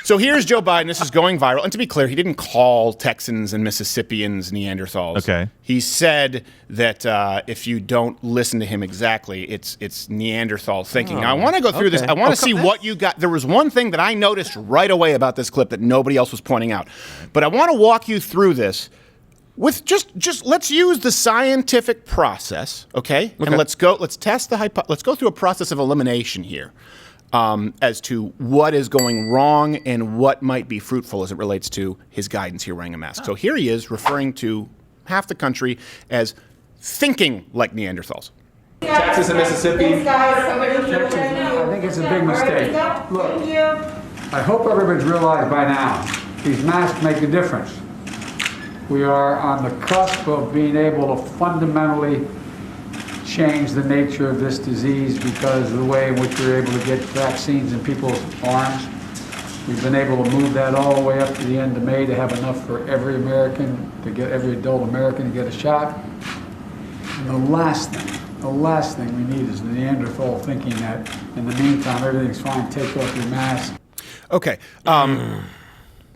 So here's Joe Biden. This is going viral. And to be clear, he didn't call Texans and Mississippians Neanderthals. Okay. He said that if you don't listen to him exactly, it's Neanderthal thinking. Now, I want to go through this. I want to see what you got. There was one thing that I noticed right away about this clip that nobody else was pointing out. But I want to walk you through this with just let's use the scientific process, okay? And let's test let's go through a process of elimination here. As to what is going wrong and what might be fruitful as it relates to his guidance here wearing a mask. So here he is referring to half the country as thinking like Neanderthals. Texas and Mississippi. I think it's a big mistake. Look, I hope everybody's realized by now, these masks make a difference. We are on the cusp of being able to fundamentally change the nature of this disease because of the way in which we're able to get vaccines in people's arms. We've been able to move that all the way up to the end of May to have enough for every American, every adult American to get a shot. And the last thing we need is the Neanderthal thinking that in the meantime everything's fine, take off your mask. Okay.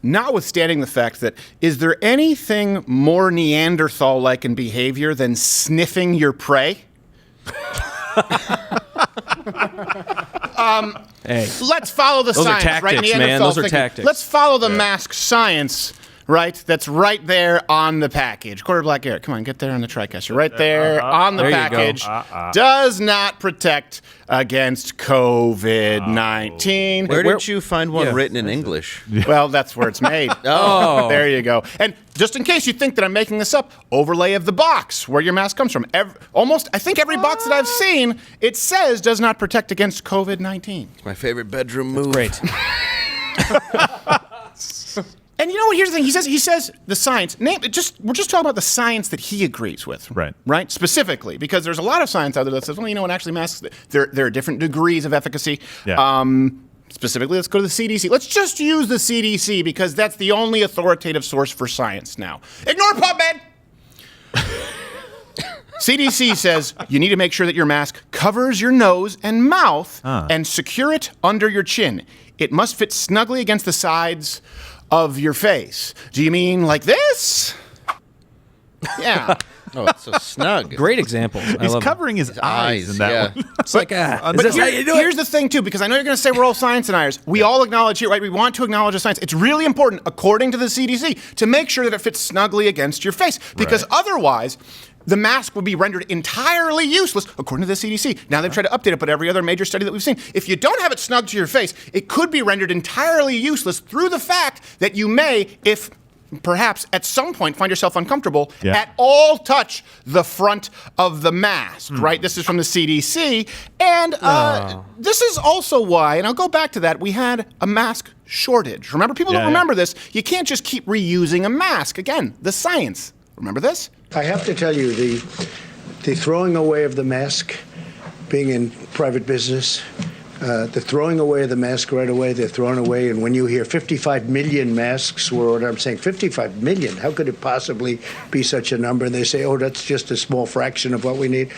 Notwithstanding the fact that, is there anything more Neanderthal-like in behavior than sniffing your prey? Let's follow the science, tactics, right? man. Those are tactics. Let's follow the mask science, right? That's right there on the package. Quarter Black Eric, come on, get there on the TriCaster. Right there on the package. Does not protect against COVID-19. Where did you find one written in English? Well, that's where it's made. Oh. There you go. And just in case you think that I'm making this up, overlay of the box where your mask comes from. I think every box that I've seen, it says does not protect against COVID-19. It's my favorite bedroom move. Great. And you know what? Here's the thing. He says the science. We're just talking about the science that he agrees with. Right. Right. Specifically, because there's a lot of science out there that says, well, you know what? Actually, masks there are different degrees of efficacy. Yeah. Specifically, let's go to the CDC. Let's just use the CDC because that's the only authoritative source for science now. Ignore PubMed. CDC says you need to make sure that your mask covers your nose and mouth and secure it under your chin. It must fit snugly against the sides of your face. Do you mean like this? Yeah. Oh, it's so snug. Great examples. He's covering his eyes in that one. It's like, But here's the thing, too, because I know you're going to say we're all science deniers. We all acknowledge here, right? We want to acknowledge the science. It's really important, according to the CDC, to make sure that it fits snugly against your face. Because otherwise, the mask would be rendered entirely useless, according to the CDC. Now they've tried to update it, but every other major study that we've seen, if you don't have it snug to your face, it could be rendered entirely useless through the fact that you may, if perhaps at some point find yourself uncomfortable, at all touch the front of the mask, right? This is from the CDC. And this is also why, and I'll go back to that, we had a mask shortage. Remember, people don't remember this. You can't just keep reusing a mask. Again, the science. Remember this? I have to tell you, the throwing away of the mask, being in private business, the throwing away of the mask right away, they're thrown away. And when you hear 55 million masks were ordered, I'm saying 55 million, how could it possibly be such a number? And they say, oh, that's just a small fraction of what we need.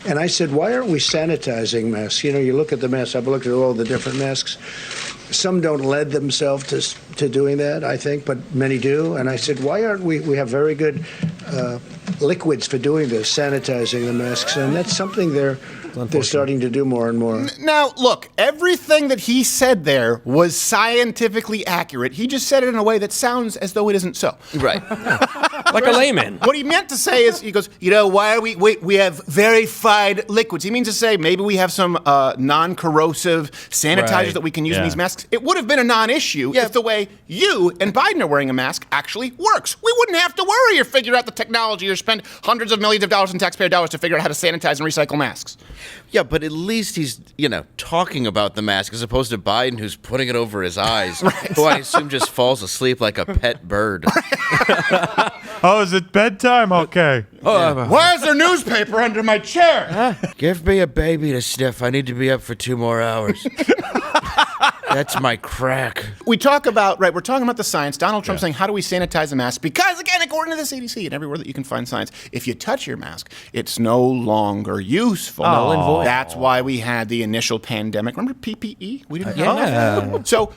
And I said, why aren't we sanitizing masks? You know, you look at the masks, I've looked at all the different masks. Some don't lend themselves to doing that, I think, but many do. And I said, why aren't we have very good liquids for doing this, sanitizing the masks. And that's something they're starting to do more and more. Now, look, everything that he said there was scientifically accurate. He just said it in a way that sounds as though it isn't so. Right. Like a layman. What he meant to say is, he goes, you know, why are we have verified liquids. He means to say maybe we have some non-corrosive sanitizers that we can use in these masks. It would have been a non-issue if the way you and Biden are wearing a mask actually works. We wouldn't have to worry or figure out the technology or spend hundreds of millions of dollars in taxpayer dollars to figure out how to sanitize and recycle masks. Yeah, but at least he's, talking about the mask as opposed to Biden, who's putting it over his eyes, who I assume just falls asleep like a pet bird. Oh, is it bedtime? Okay. Why is there newspaper under my chair? Give me a baby to sniff. I need to be up for 2 more hours. That's my crack. We're talking about the science. Donald Trump saying, how do we sanitize a mask? Because, again, according to the CDC and everywhere that you can find science, if you touch your mask, it's no longer useful. Null and void. That's why we had the initial pandemic. Remember PPE? We didn't have that. So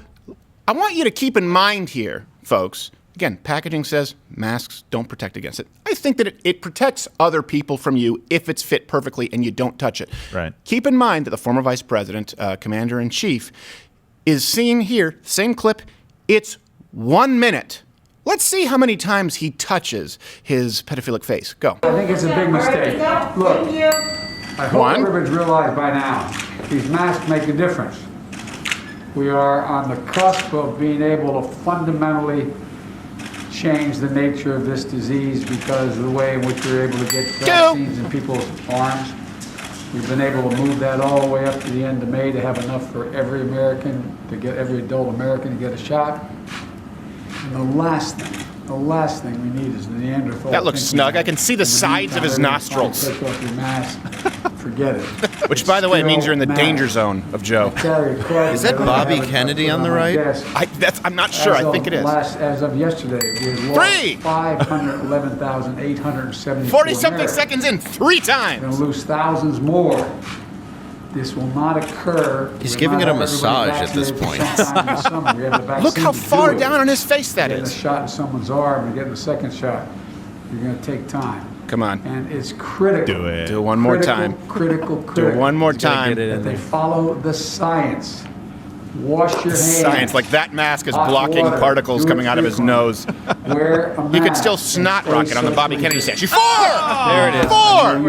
I want you to keep in mind here, folks. Again, packaging says masks don't protect against it. I think that it protects other people from you if it's fit perfectly and you don't touch it. Right. Keep in mind that the former vice president, commander-in-chief, is seen here, same clip, it's 1 minute. Let's see how many times he touches his pedophilic face. Go. I think it's a big mistake. Look, I hope One. everybody's realized by now, these masks make a difference. We are on the cusp of being able to fundamentally change the nature of this disease because of the way in which we're able to get vaccines in people's arms. We've been able to move that all the way up to the end of May to have enough for every American, to get every adult American to get a shot. And the last thing we need is the Neanderthal. That looks thinking snug. that I can see the in sides of his meantime, nostrils. Take off your mask. Forget it. Which, by the way, means you're in the danger zone of Joe. Is that Bobby Kennedy on the right? I'm not sure. I think it is. As of yesterday, we had lost 3! 511,874 40-something Americans. seconds in, 3 We're going times. to lose thousands more. This will not occur. He's We'll giving not it a have everybody massage at this vaccinated point. sometime this summer. We have the vaccine Look how to do far it. down on his face that Getting a is. shot in someone's arm and getting a second shot, you're going to take time. Come on. And it's critical. Do it. Do it one more time. Critical. Do it one more time. get it in That they there. follow the science. Wash your hands. Science, like that mask is Hot blocking water. particles Do it coming out of his frequently. nose. Wear a mask. You could still and snot stay rocket on the Bobby socially Kennedy distant. statue. 4! There it is. 4!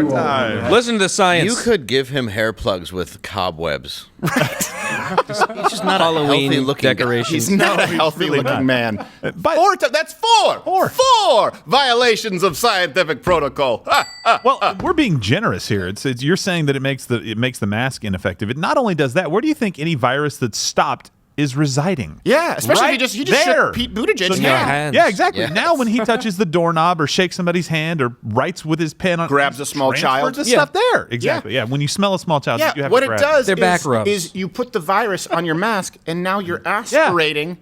You all do. Listen to the science. You could give him hair plugs with cobwebs. He's just not Halloween a healthy looking decorations. He's not a he's healthy really looking not. man. But- 4 that's 4! Four. 4 violations of scientific protocol. Well, we're being generous here. It's you're saying that it makes the mask ineffective. It not only does that. Where do you think any virus that's stopped is residing? Yeah, especially Right if you just there. shook Pete Buttigieg's So now- hand. Yeah, exactly. Yes. Now when he touches the doorknob or shakes somebody's hand or writes with his pen on Grabs a small child. the Yeah. stuff there. Exactly. Yeah. When you smell a small child, you Yeah, have what to it grab does They're back rubs. is you put the virus on your mask, and now you're aspirating,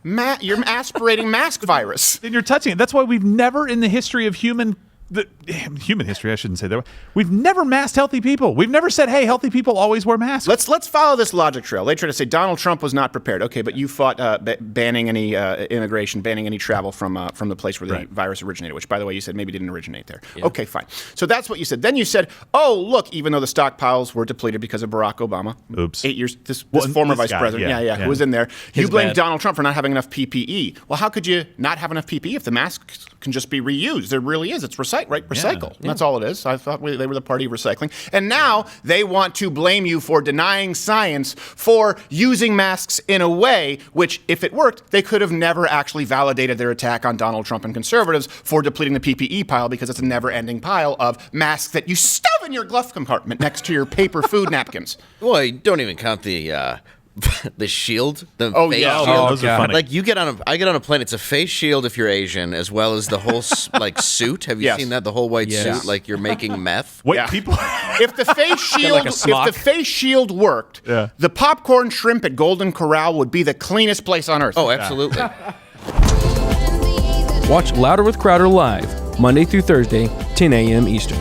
you're aspirating mask virus. And you're touching it. That's why we've never in the history of human history, I shouldn't say that. We've never masked healthy people. We've never said, hey, healthy people always wear masks. Let's follow this logic trail. They try to say Donald Trump was not prepared. Okay, but you fought banning any immigration, banning any travel from the place where the virus originated, which, by the way, you said maybe didn't originate there. Yeah. Okay, fine. So that's what you said. Then you said, oh, look, even though the stockpiles were depleted because of Barack Obama. Oops. 8 years, this Well, former this vice guy, president, yeah. who was in there. His You blamed bad. Donald Trump for not having enough PPE. Well, how could you not have enough PPE if the masks can just be reused? There really is. It's recycle. That's all it is. I thought they were the party of recycling. And now they want to blame you for denying science for using masks in a way which, if it worked, they could have never actually validated their attack on Donald Trump and conservatives for depleting the PPE pile because it's a never-ending pile of masks that you stuff in your glove compartment next to your paper food napkins. Well, you don't even count the the shield, the Oh, face yeah. shield. Oh, those are God. funny. Like I get on a plane. It's a face shield if you're Asian, as well as the whole like suit. Have you Yes. seen that? The whole white Yes. suit, like you're making meth. Wait, Yeah. people. If the face shield, like a if smock. the face shield worked, Yeah. the popcorn shrimp at Golden Corral would be the cleanest place on earth. Oh, absolutely. Watch Louder with Crowder live, Monday through Thursday, 10 a.m. Eastern.